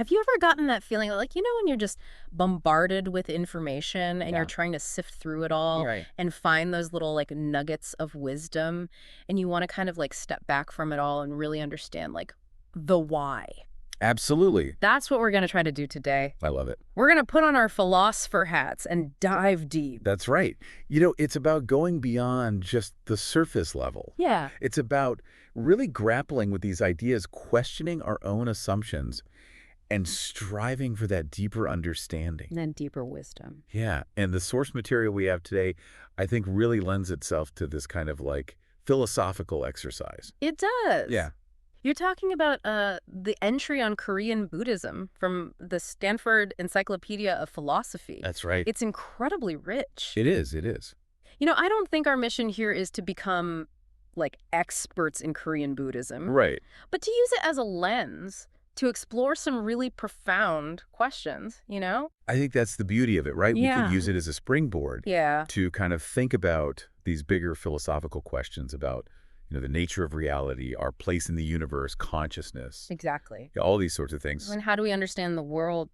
Have you ever gotten that feeling like, when you're just bombarded with information and you're Yeah. trying to sift through it all Right. and find those little like nuggets of wisdom and you want to kind of like step back from it all and really understand like the why? Absolutely. That's what we're going to try to do today. I love it. We're going to put on our philosopher hats and dive deep. That's right. It's about going beyond just the surface level. Yeah. It's about really grappling with these ideas, questioning our own assumptions, and striving for that deeper understanding. And then deeper wisdom. Yeah. And the source material we have today, I think, really lends itself to this kind of like philosophical exercise. It does. Yeah. You're talking about the entry on Korean Buddhism from the Stanford Encyclopedia of Philosophy. That's right. It's incredibly rich. It is. It is. I don't think our mission here is to become like experts in Korean Buddhism, Right. but to use it as a lens to explore some really profound questions, I think that's the beauty of it, right? We Yeah. could use it as a springboard Yeah. to kind of think about these bigger philosophical questions about, the nature of reality, our place in the universe, consciousness, Exactly. all these sorts of things. And how do we understand the world,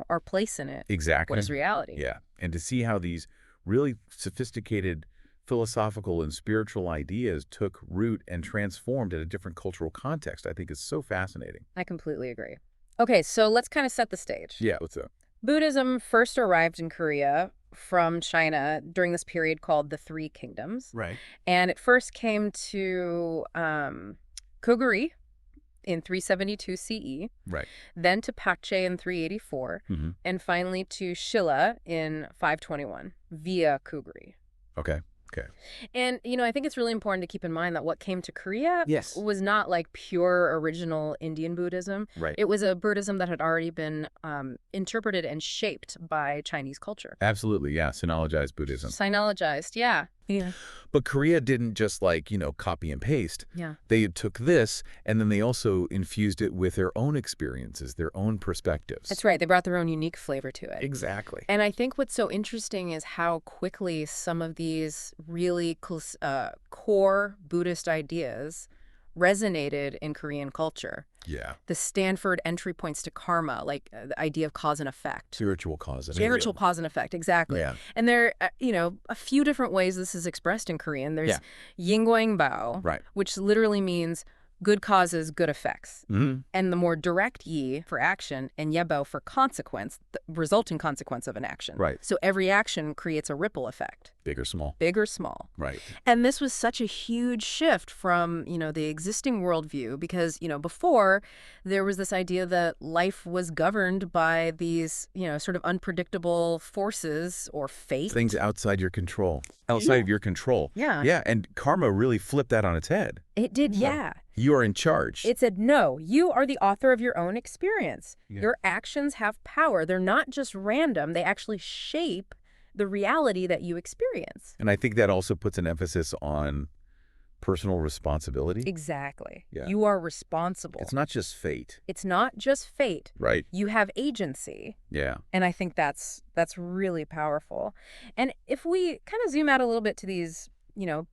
our place in it? Exactly. What is reality? Yeah. And to see how these really sophisticated philosophical and spiritual ideas took root and transformed in a different cultural context, I think is so fascinating. I completely agree. Okay, so let's kind of set the stage. Yeah. What's up? Buddhism first arrived in Korea from China during this period called the Three Kingdoms. Right. And it first came to Koguri in 372 CE, Right. then to Pache in 384, Mm-hmm. and finally to Shilla in 521 via Koguri. Okay. Okay. And, I think it's really important to keep in mind that what came to Korea Yes. was not like pure original Indian Buddhism. Right. It was a Buddhism that had already been interpreted and shaped by Chinese culture. Absolutely. Yeah. Sinologized Buddhism. Sinologized, yeah. Yeah. But Korea didn't just copy and paste. Yeah. They took this and then they also infused it with their own experiences, their own perspectives. That's right. They brought their own unique flavor to it. Exactly. And I think what's so interesting is how quickly some of these really core Buddhist ideas resonated in Korean culture. Yeah. The Stanford entry points to karma, like the idea of cause and effect. Spiritual cause. Spiritual cause and effect, exactly. Yeah. And there, a few different ways this is expressed in Korean. There's Yingguang Bao, Right. which literally means good causes, good effects. Mm-hmm. And the more direct yi for action and yebao for consequence, the resulting consequence of an action. Right. So every action creates a ripple effect, Big or small. big or small. Right. And this was such a huge shift from, the existing worldview because, before there was this idea that life was governed by these, sort of unpredictable forces or fate. Things outside your control. Outside of your control. Yeah. Yeah. And karma really flipped that on its head. It did, yeah. You are in charge. It said, no, you are the author of your own experience. Yeah. Your actions have power. They're not just random. They actually shape the reality that you experience. And I think that also puts an emphasis on personal responsibility. Exactly. Yeah. You are responsible. It's not just fate. It's not just fate. Right. You have agency. Yeah. And I think that's really powerful. And if we kind of zoom out a little bit to these,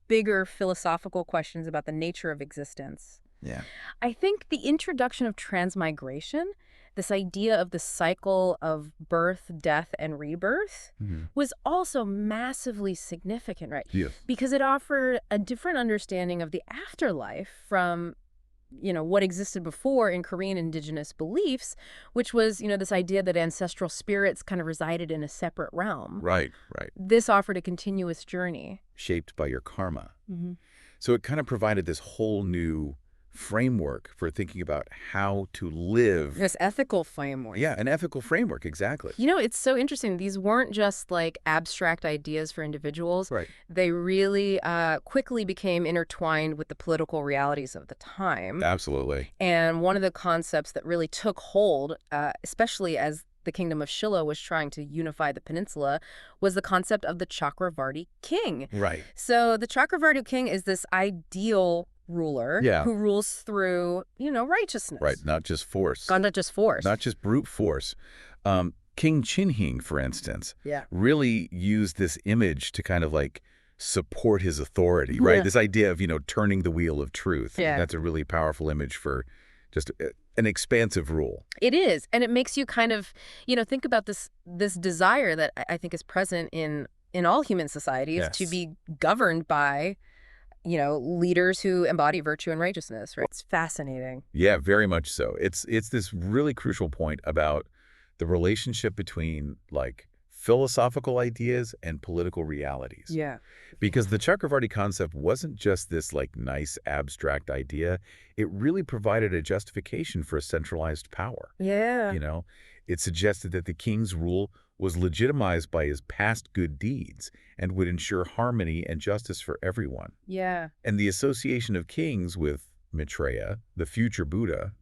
bigger philosophical questions about the nature of existence, Yeah. I think the introduction of transmigration, this idea of the cycle of birth, death, and rebirth, Mm-hmm. was also massively significant, right? Yes. Because it offered a different understanding of the afterlife from, what existed before in Korean indigenous beliefs, which was, this idea that ancestral spirits kind of resided in a separate realm. Right. Right. This offered a continuous journey. Shaped by your karma. Mm-hmm. So it kind of provided this whole new framework for thinking about how to live. This ethical framework. Yeah, an ethical framework, exactly. It's so interesting. These weren't just like abstract ideas for individuals. Right. They really quickly became intertwined with the political realities of the time. Absolutely. And one of the concepts that really took hold, especially as the kingdom of Shilla was trying to unify the peninsula, was the concept of the Chakravarti king. Right. So the Chakravarti king is this ideal ruler who rules through, righteousness. Right. Not just force. Not just force. Not just brute force. King Chinhing, for instance, Yeah. really used this image to kind of support his authority, right? Yeah. This idea of, turning the wheel of truth. Yeah. That's a really powerful image for just an expansive rule. It is, and it makes you kind of, think about this desire that I think is present in all human societies to Yes. be governed by, leaders who embody virtue and righteousness, right? It's fascinating. Yeah, very much so. It's this really crucial point about the relationship between like philosophical ideas and political realities. Yeah. Because the Chakravarti concept wasn't just this like nice abstract idea. It really provided a justification for a centralized power. Yeah. You know, it suggested that the king's rule was legitimized by his past good deeds and would ensure harmony and justice for everyone. Yeah. And the association of kings with Maitreya, the future Buddha,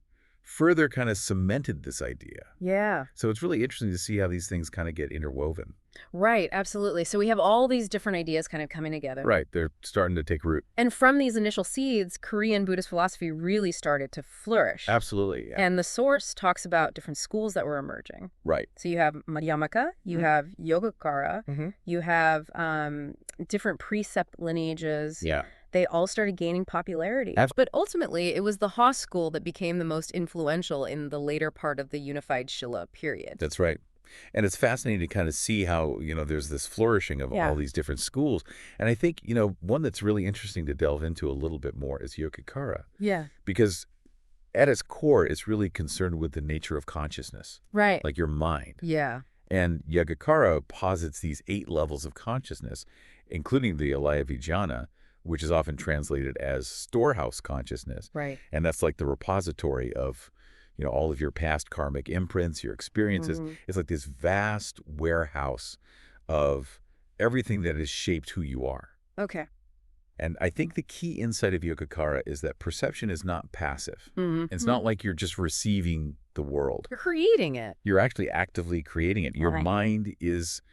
further kind of cemented this idea. Yeah. So it's really interesting to see how these things kind of get interwoven. Right, absolutely. So we have all these different ideas kind of coming together. Right, they're starting to take root. And from these initial seeds, Korean Buddhist philosophy really started to flourish. Absolutely, yeah. And the source talks about different schools that were emerging. Right. So you have Madhyamaka, you have Yogacara, Mm-hmm. you have different precept lineages. Yeah. They all started gaining popularity. But ultimately, it was the Ha school that became the most influential in the later part of the unified Shilla period. That's right. And it's fascinating to kind of see how, there's this flourishing of all these different schools. And I think, one that's really interesting to delve into a little bit more is Yogacara. Yeah. Because at its core, it's really concerned with the nature of consciousness, Right. like your mind. Yeah. And Yogacara posits these 8 levels of consciousness, including the Alaya Vijnana, which is often translated as storehouse consciousness. Right. And that's like the repository of, all of your past karmic imprints, your experiences. Mm-hmm. It's like this vast warehouse of everything that has shaped who you are. Okay. And I think the key insight of Yogacara is that perception is not passive. Mm-hmm. It's not like you're just receiving the world. You're creating it. You're actually actively creating it. Your Right. mind is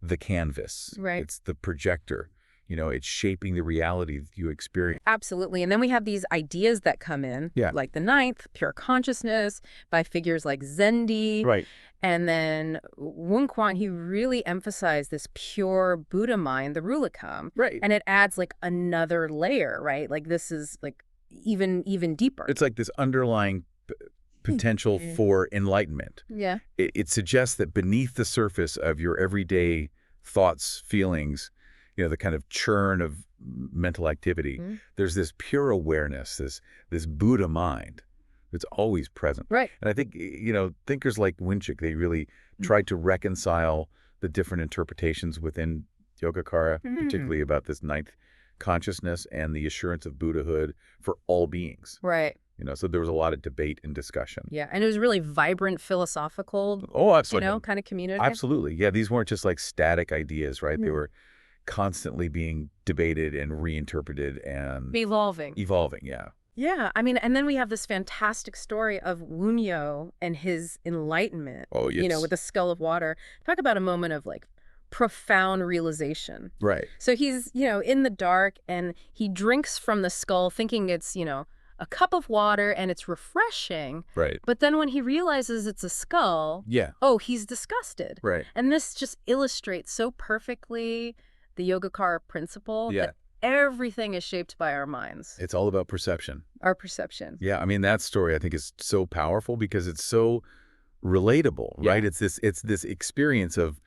the canvas. Right. It's the projector. It's shaping the reality that you experience. Absolutely. And then we have these ideas that come in, Yeah. like the ninth, pure consciousness, by figures like Zendi. Right. And then Wun Quan, he really emphasized this pure Buddha mind, the Rulakam. Right. And it adds like another layer, right? Like this is like even deeper. It's like this underlying potential for enlightenment. Yeah. It suggests that beneath the surface of your everyday thoughts, feelings, the kind of churn of mental activity, there's this pure awareness, this Buddha mind that's always present. Right. And I think, thinkers like Winchik, they really tried to reconcile the different interpretations within Yogacara, particularly about this ninth consciousness and the assurance of Buddhahood for all beings. Right. So there was a lot of debate and discussion. Yeah. And it was really vibrant philosophical, Oh, absolutely. kind of community. Absolutely. Yeah, these weren't just like static ideas, right? They were constantly being debated and reinterpreted and Evolving. Yeah. Yeah, I mean, and then we have this fantastic story of Wunyo and his enlightenment. Oh, yes. With the skull of water. Talk about a moment of like profound realization. Right. So he's, in the dark and he drinks from the skull thinking it's, a cup of water and it's refreshing. Right. But then when he realizes it's a skull, Yeah. he's disgusted. Right. And this just illustrates so perfectly the Yogacara principle Yeah. that everything is shaped by our minds, It's all about perception. our perception. Yeah, I mean, that story I think is so powerful because it's so relatable, right? It's this experience of,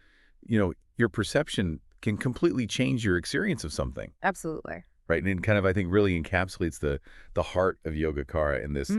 your perception can completely change your experience of something. Absolutely. Right. And it kind of, I think, really encapsulates the heart of Yogacara in this,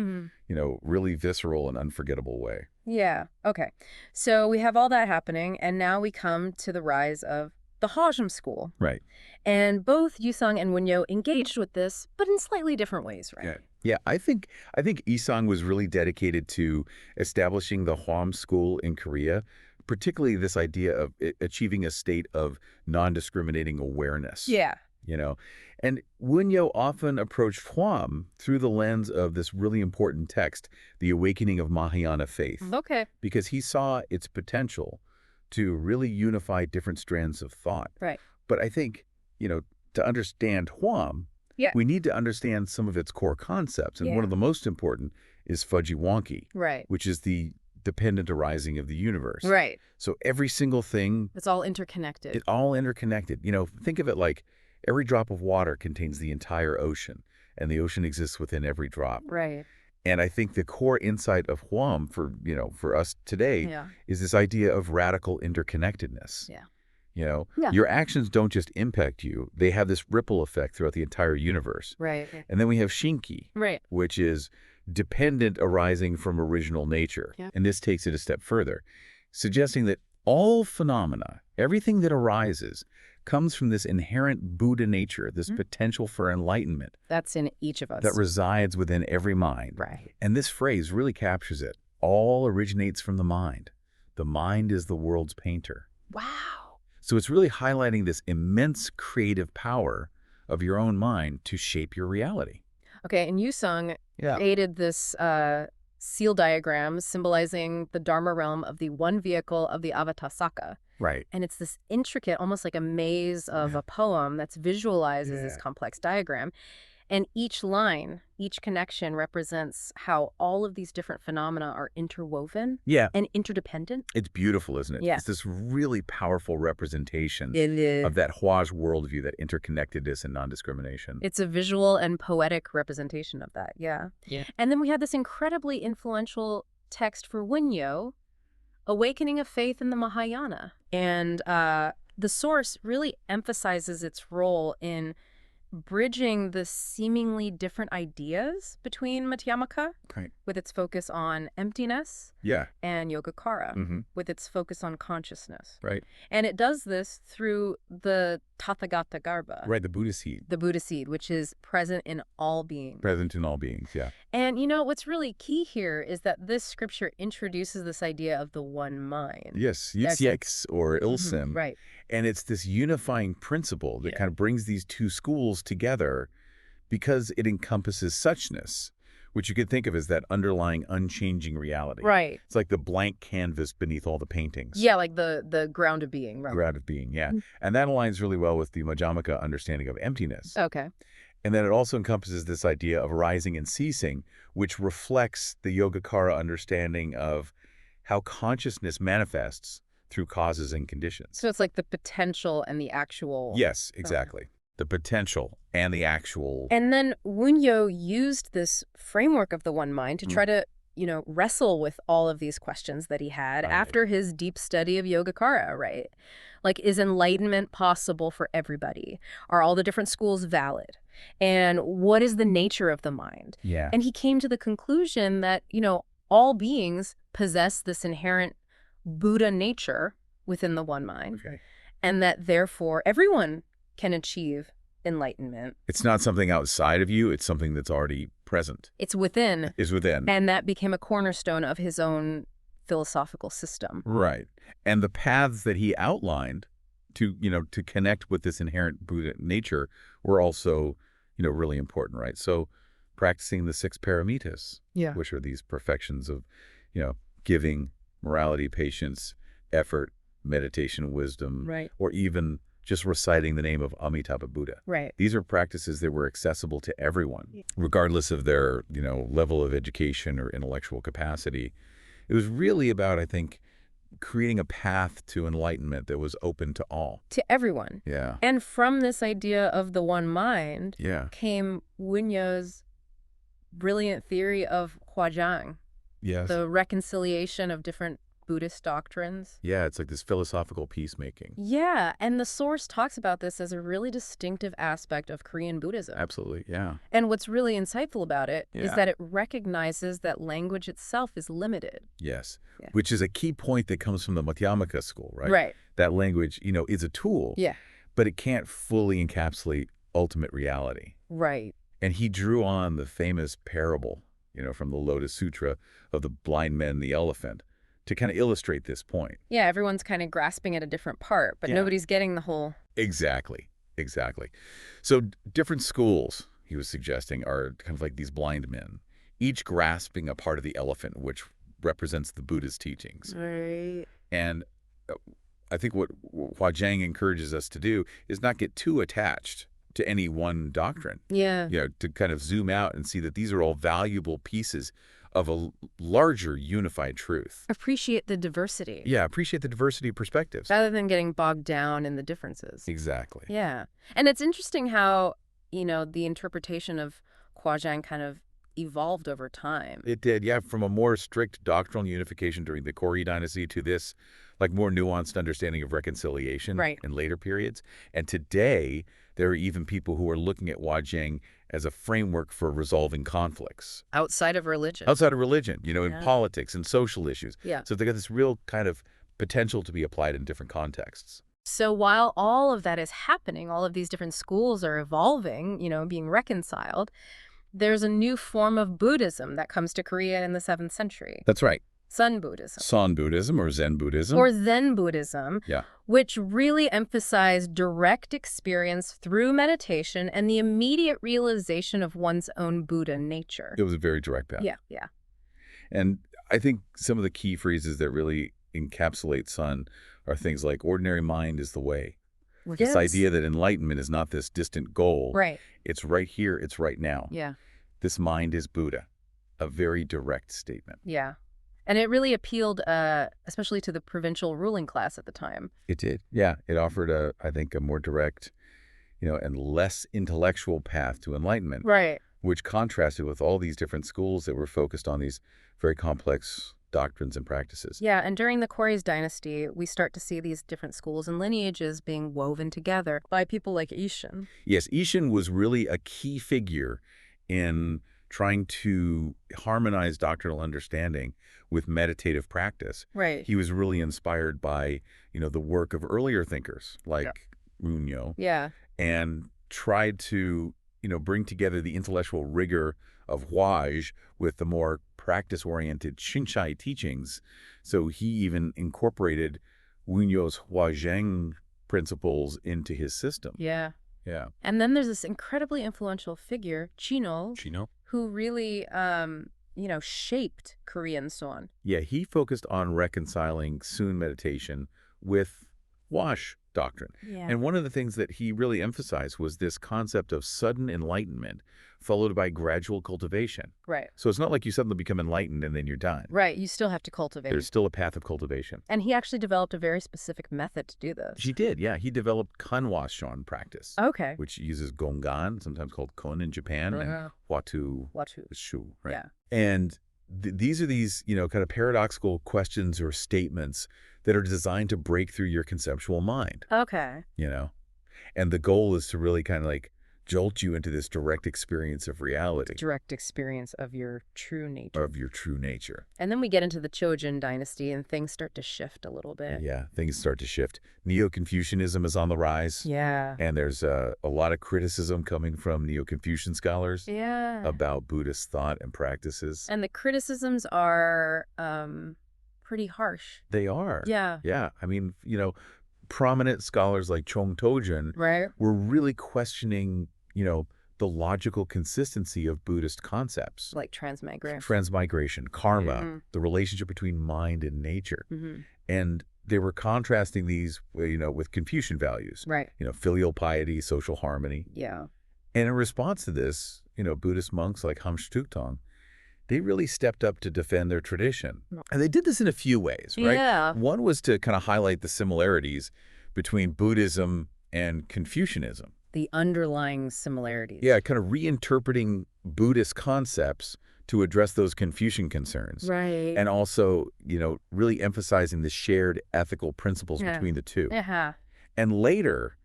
really visceral and unforgettable way. Yeah. Okay. So we have all that happening, and now we come to the rise of the Hajim school. Right. And both Yusung and Wunyo engaged with this, but in slightly different ways, right? Yeah. Yeah, I think Isang was really dedicated to establishing the Hwam school in Korea, particularly this idea of achieving a state of non-discriminating awareness. Yeah. And Wunyo often approached Hwam through the lens of this really important text, The Awakening of Mahayana Faith, Okay. because he saw its potential to really unify different strands of thought. Right. But I think, to understand Hwam, we need to understand some of its core concepts. And one of the most important is Fujiwonki, Right. which is the dependent arising of the universe. Right. So every single thing, It's all interconnected. it's all interconnected. Think of it like every drop of water contains the entire ocean, and the ocean exists within every drop. Right. And I think the core insight of Huam for us today Yeah. is this idea of radical interconnectedness. Yeah. Yeah. Your actions don't just impact you, they have this ripple effect throughout the entire universe. Right. And then we have Shinki, Right. which is dependent arising from original nature. Yeah. And this takes it a step further, suggesting that all phenomena, everything that arises, comes from this inherent Buddha nature, this potential for enlightenment That's in each of that us. resides within every mind. Right. And this phrase really captures it. All originates from the mind. The mind is the world's painter. Wow. So it's really highlighting this immense creative power of your own mind to shape your reality. Okay, and Yusung Yeah. created this seal diagram symbolizing the Dharma realm of the one vehicle of the Avatasaka. Right. And it's this intricate, almost like a maze of a poem that's visualized as this complex diagram. And each line, each connection represents how all of these different phenomena are interwoven Yeah. and interdependent. It's beautiful, isn't it? Yeah. It's this really powerful representation It is. of that Hua's worldview, that interconnectedness and non-discrimination. It's a visual and poetic representation of that, yeah. Yeah. And then we had this incredibly influential text for Wunyo, Awakening of Faith in the Mahayana. And the source really emphasizes its role in bridging the seemingly different ideas between Madhyamaka, Right. with its focus on emptiness, Yeah. and Yogacara, Mm-hmm. with its focus on consciousness. Right. And it does this through the Tathagata Garbha, Right. The Buddha seed. the Buddha seed, which is present in all beings. Present in all beings. Yeah. And what's really key here is that this scripture introduces this idea of the one mind. Yes. That's- Yitzyex or Ilsim. Right. And it's this unifying principle that kind of brings these two schools together because it encompasses suchness, which you could think of as that underlying unchanging reality. Right. It's like the blank canvas beneath all the paintings. Yeah, like the ground of being. Right. Ground of being, yeah. And that aligns really well with the Madhyamaka understanding of emptiness. Okay. And then it also encompasses this idea of arising and ceasing, which reflects the Yogacara understanding of how consciousness manifests through causes and conditions. So it's like the potential and the actual. Yes, exactly. The potential and the actual. And then Wunyo used this framework of the one mind to try to, wrestle with all of these questions that he had after his deep study of Yogacara, right? Like, is enlightenment possible for everybody? Are all the different schools valid? And what is the nature of the mind? Yeah. And he came to the conclusion that, all beings possess this inherent Buddha nature within the one mind, Okay. and that therefore everyone can achieve enlightenment. It's not something outside of you. It's something that's already present, It's within, is within. and that became a cornerstone of his own philosophical system. Right. And the paths that he outlined to connect with this inherent Buddha nature were also, really important, right? So practicing the 6 paramitas, Yeah. which are these perfections of, giving, morality, patience, effort, meditation, wisdom, Right. or even just reciting the name of Amitabha Buddha. Right. These are practices that were accessible to everyone, regardless of their, level of education or intellectual capacity. It was really about, I think, creating a path to enlightenment that was open to all. To everyone. Yeah. And from this idea of the one mind Yeah. came Wunyo's brilliant theory of Huajang, Yes. the reconciliation of different Buddhist doctrines. Yeah, it's like this philosophical peacemaking. Yeah, and the source talks about this as a really distinctive aspect of Korean Buddhism. Absolutely, yeah. And what's really insightful about it is Yeah. that it recognizes that language itself is limited. Yes. Yeah. Which is a key point that comes from the Madhyamaka school, right? Right. That language, is a tool, Yeah. but it can't fully encapsulate ultimate reality. Right. And he drew on the famous parable, from the Lotus Sutra of the blind man and the elephant to kind of illustrate this point. Yeah, everyone's kind of grasping at a different part, but Yeah. nobody's getting the whole... Exactly. So different schools, he was suggesting, are kind of like these blind men, each grasping a part of the elephant, which represents the Buddha's teachings. Right. And I think what Huajang encourages us to do is not get too attached to any one doctrine. Yeah. To kind of zoom out and see that these are all valuable pieces of a larger unified truth. Appreciate the diversity. Yeah, appreciate the diversity of perspectives. Rather than getting bogged down in the differences. Exactly. Yeah. And it's interesting how, the interpretation of Huajang kind of evolved over time. It did, yeah, from a more strict doctrinal unification during the Koryu dynasty to this like more nuanced understanding of reconciliation Right. in later periods. And today, there are even people who are looking at Huajing as a framework for resolving conflicts Outside of religion. outside of religion, in Yeah. politics and social issues. Yeah. So they got this real kind of potential to be applied in different contexts. So while all of that is happening, all of these different schools are evolving, being reconciled, there's a new form of Buddhism that comes to Korea in the 7th century. That's right. Sun Buddhism. San Buddhism or Zen Buddhism. Or Zen Buddhism, Yeah. which really emphasized direct experience through meditation and the immediate realization of one's own Buddha nature. It was a very direct path. Yeah, yeah. And I think some of the key phrases that really encapsulate Sun are things like ordinary mind is the way. This idea that enlightenment is not this distant goal. Right. It's right here, it's right now. Yeah. This mind is Buddha. A very direct statement. Yeah. And it really appealed, especially to the provincial ruling class at the time. It did. Yeah. It offered, I think, a more direct, and less intellectual path to enlightenment. Right. Which contrasted with all these different schools that were focused on these very complex doctrines and practices. Yeah, and during the Koryu dynasty, we start to see these different schools and lineages being woven together by people like Ishin. Yes, Ishin was really a key figure in trying to harmonize doctrinal understanding with meditative practice. Right. He was really inspired by, the work of earlier thinkers like Munyo, Yeah. and tried to, bring together the intellectual rigor of Huaj with the more practice-oriented Shinshai teachings. So he even incorporated Wunyo's Huazheng principles into his system. Yeah. Yeah. And then there's this incredibly influential figure, Chino, Chino? who really, shaped Korean Seon. Yeah, he focused on reconciling Sun meditation with Wash doctrine. Yeah. And one of the things that he really emphasized was this concept of sudden enlightenment followed by gradual cultivation. Right. So it's not like you suddenly become enlightened and then you're done. Right. You still have to cultivate. There's still a path of cultivation. And he actually developed a very specific method to do this. He did, yeah. He developed Kanwashon practice, Okay. which uses Gongan, sometimes called Kon in Japan, and Watu Watu. Shu, right? Yeah. And these are these, kind of paradoxical questions or statements that are designed to break through your conceptual mind, Okay. And the goal is to really kind of like jolt you into this direct experience of reality. Direct experience of your true nature. Of your true nature. And then we get into the Chojin dynasty and things start to shift a little bit. Yeah, things start to shift. Neo-Confucianism is on the rise. Yeah. And there's a lot of criticism coming from Neo-Confucian scholars Yeah. about Buddhist thought and practices. And the criticisms are pretty harsh. They are. Yeah. Yeah. I mean, prominent scholars like Chong Tojun Right? were really questioning, the logical consistency of Buddhist concepts. Like transmigration. Transmigration, karma, the relationship between mind and nature. Mm-hmm. And they were contrasting these, with Confucian values. Right. Filial piety, social harmony. Yeah. And in response to this, Buddhist monks like Hamshtuktong, they really stepped up to defend their tradition. And they did this in a few ways, right? Yeah. One was to kind of highlight the similarities between Buddhism and Confucianism. The underlying similarities. Yeah, kind of reinterpreting Buddhist concepts to address those Confucian concerns. Right. And also, really emphasizing the shared ethical principles between the two. Yeah. And later,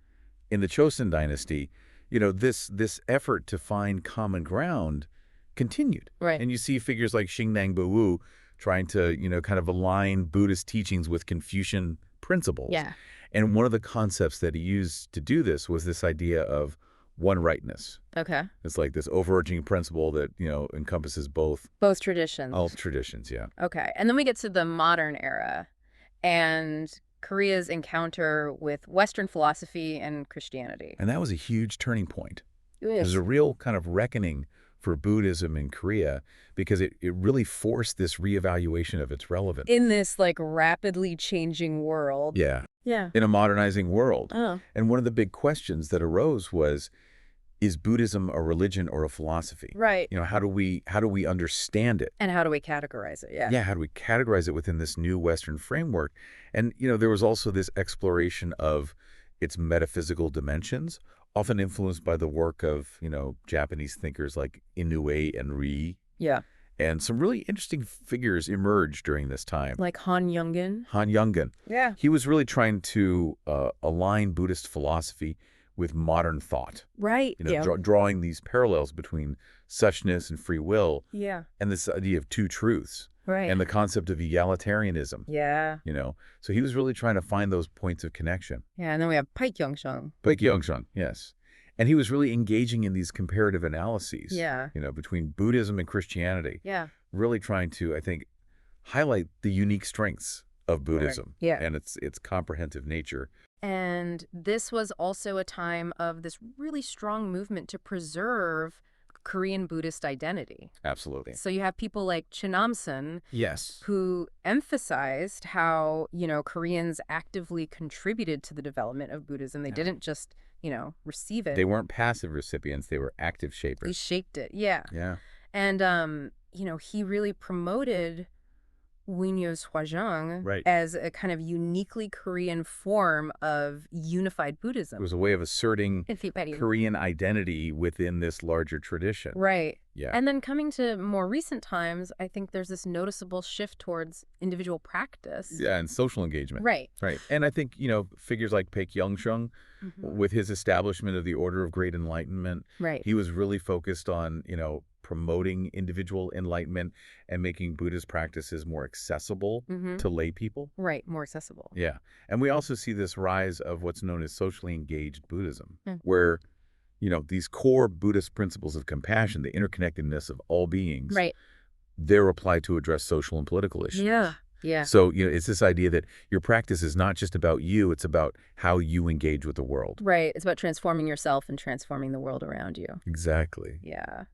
in the Chosun dynasty, this effort to find common ground continued. Right. And you see figures like Xingnan Buwu trying to, kind of align Buddhist teachings with Confucian principles. Yeah. And one of the concepts that he used to do this was this idea of one rightness. Okay. It's like this overarching principle that, encompasses both traditions. all traditions, yeah. Okay. And then we get to the modern era and Korea's encounter with Western philosophy and Christianity. And that was a huge turning point. Yes. There's a real kind of reckoning for Buddhism in Korea because it really forced this reevaluation of its relevance. In this rapidly changing world. Yeah. Yeah. In a modernizing world. Oh. And one of the big questions that arose was, is Buddhism a religion or a philosophy? Right. How do we understand it? And how do we categorize it? Yeah. Yeah, how do we categorize it within this new Western framework? And, there was also this exploration of its metaphysical dimensions, often influenced by the work of, Japanese thinkers like Inoue and Rie. Yeah. And some really interesting figures emerged during this time. Like Han Yungen. Han Yungen. Yeah. He was really trying to align Buddhist philosophy with modern thought. Right. Yeah. Drawing these parallels between suchness and free will. Yeah. And this idea of two truths. Right. And the concept of egalitarianism. Yeah. So he was really trying to find those points of connection. Yeah, and then we have Pai Kyung-sheng. Baek Young-shun, yes. And he was really engaging in these comparative analyses, Yeah. Between Buddhism and Christianity. Yeah. Really trying to, I think, highlight the unique strengths of Buddhism. Right. Yeah. And its comprehensive nature. And this was also a time of this really strong movement to preserve Korean Buddhist identity. Absolutely. So you have people like Chinamson, Yes. who emphasized how, Koreans actively contributed to the development of Buddhism. They didn't just, receive it. They weren't passive recipients. They were active They shapers. shaped it. Yeah. Yeah. And, he really promoted Wunyo's Hwajang Right. as a kind of uniquely Korean form of unified It Buddhism. was a way of asserting Korean. Korean identity within this larger tradition. Right. Yeah. And then coming to more recent times, I think there's this noticeable shift towards individual practice. Yeah, and social engagement. Right. Right. And I think, figures like Baek Young-shung, with his establishment of the Order of Great Enlightenment, Right. he was really focused on, promoting individual enlightenment and making Buddhist practices more accessible to lay people. Right. More accessible. Yeah. And we also see this rise of what's known as socially engaged Buddhism, Mm. where, these core Buddhist principles of compassion, the interconnectedness of all beings, Right. they're applied to address social and political issues. Yeah. Yeah. So, it's this idea that your practice is not just about you, it's about how you engage with the world. Right. It's about transforming yourself and transforming the world around you. Exactly. Yeah.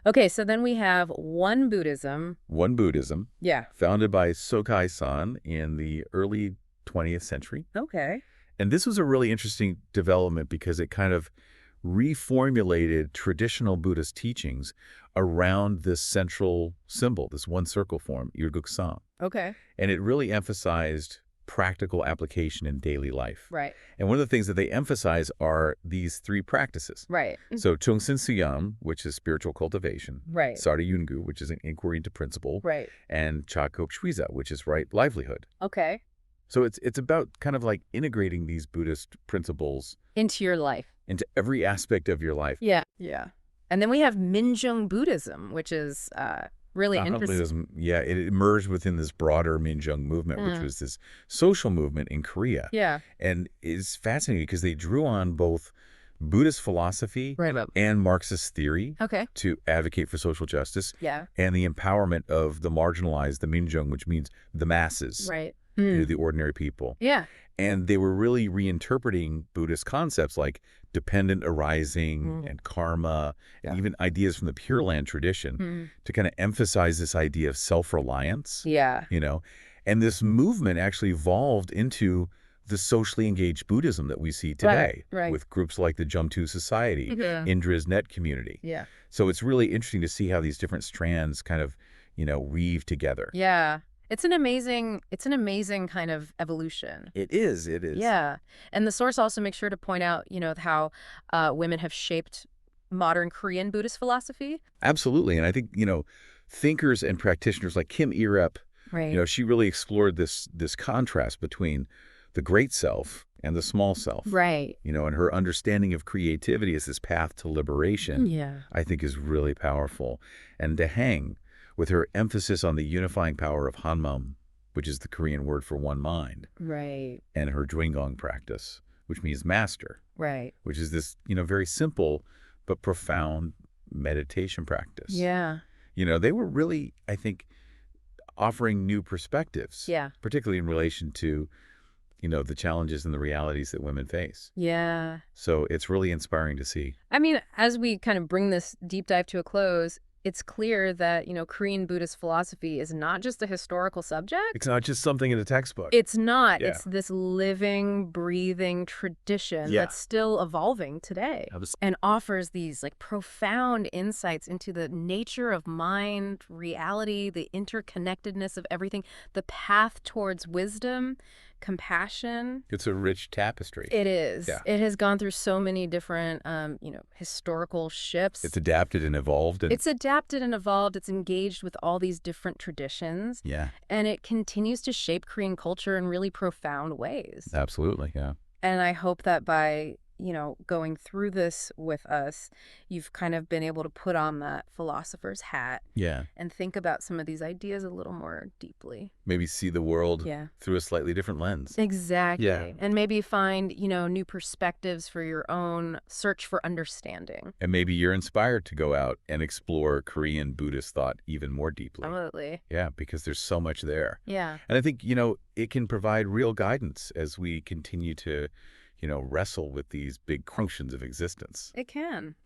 Okay, so then we have One Buddhism. One Buddhism, Yeah. founded by Sokai-san in the early 20th century. Okay. And this was a really interesting development because it kind of reformulated traditional Buddhist teachings around this central symbol, this one circle form, Irguk-san. Okay. And it really emphasized practical application in daily life. Right. And one of the things that they emphasize are these three practices. Right. So Chungsin Suyam, which is spiritual cultivation, Right. Sari Yungu, which is an inquiry into principle, Right. and Chakok Shwiza, which is right livelihood. Okay. So it's about kind of like integrating these Buddhist principles Into your life. into every aspect of your life. Yeah. Yeah. And then we have Minjung Buddhism, which is really interesting. Buddhism, yeah, it emerged within this broader Minjung movement, which was this social movement in Korea. Yeah. And it's fascinating because they drew on both Buddhist philosophy Right. and Marxist theory Okay. to advocate for social justice Yeah. and the empowerment of the marginalized, the Minjung, which means the masses, Right. the ordinary people. Yeah. And they were really reinterpreting Buddhist concepts like dependent arising and karma, and even ideas from the Pure Land tradition to kind of emphasize this idea of self-reliance, Yeah. And this movement actually evolved into the socially engaged Buddhism that we see today Right. with groups like the Jumtu Society, Indra's Net Community. Yeah. So it's really interesting to see how these different strands kind of, weave together. Yeah. It's an amazing kind of evolution. It is. Yeah. And the source also makes sure to point out, how women have shaped modern Korean Buddhist philosophy. Absolutely. And I think, thinkers and practitioners like Kim Irep, Right. she really explored this contrast between the great self and the small self. Right. And her understanding of creativity as this path to liberation, Yeah. I think is really powerful. And Dehang, with her emphasis on the unifying power of Hanmam, which is the Korean word for one mind, Right. and her Dwingong practice, which means master, Right. which is this, very simple but profound meditation practice. Yeah. They were really, I think, offering new perspectives, Yeah. particularly in relation to, the challenges and the realities that women face. Yeah. So it's really inspiring to see. I mean, as we kind of bring this deep dive to a close, it's clear that, Korean Buddhist philosophy is not just a historical subject. It's not just something in a textbook. It's not. Yeah. It's this living, breathing tradition that's still evolving today and offers these profound insights into the nature of mind, reality, the interconnectedness of everything, the path towards wisdom, compassion. It's a rich tapestry. It is. Yeah. It has gone through so many different, historical It's shifts. adapted and evolved and It's adapted and evolved. It's engaged with all these different traditions, yeah, and it continues to shape Korean culture in really profound ways. absolutely. Yeah. And I hope that by, going through this with us, you've kind of been able to put on that philosopher's hat Yeah. and think about some of these ideas a little more deeply. Maybe see the world Yeah. through a slightly different lens. Yeah. Exactly. And maybe find, new perspectives for your own search for understanding. And maybe you're inspired to go out and explore Korean Buddhist thought even more deeply. Absolutely. Yeah, because there's so much there. Yeah. And I think, it can provide real guidance as we continue to, wrestle with these big functions of existence. It can.